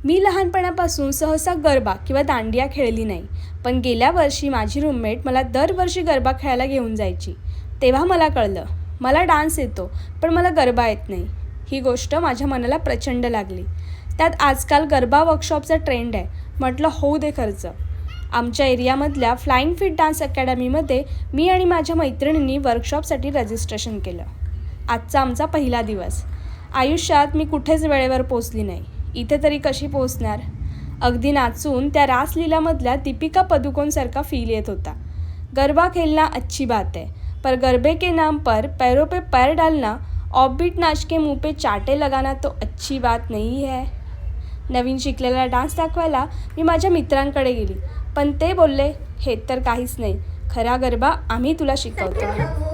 मी लहानपणापासून सहसा गरबा किंवा दांडिया खेळली नाही, पण गेल्या वर्षी माझी रूममेट मला दरवर्षी गरबा खेळायला घेऊन जायची. तेव्हा मला कळलं, मला डान्स येतो पण मला गरबा येत नाही. ही गोष्ट माझ्या मनाला प्रचंड लागली. त्यात आजकाल गरबा वर्कशॉपचा ट्रेंड आहे. म्हटलं होऊ दे खर्च. आमच्या एरियामधल्या फ्लाइंग फिट डान्स अकॅडमीमध्ये मी आणि माझ्या मैत्रिणींनी वर्कशॉपसाठी रजिस्ट्रेशन केलं. आजचा आमचा पहिला दिवस. आयुष्यात मी कुठेच वेळेवर पोचली नाही, इथे तरी कशी पोचणार. अगदी नाचून त्या रासलीलामधल्या दीपिका पदुकोणसारखा फील येत होता. गरबा खेलना अच्छी बात है, पर गरबे के नाम पर पैरों पे पैर डालना, ऑफबीट नाच के मुंह पे चाटे लगाना तो अच्छी बात नहीं है. नवीन शिकलेला डान्स दाखवायला मी माझ्या मित्रांकडे गेली, पण ते बोलले, हे तर काहीच नाही, खरा गरबा आम्ही तुला शिकवतो.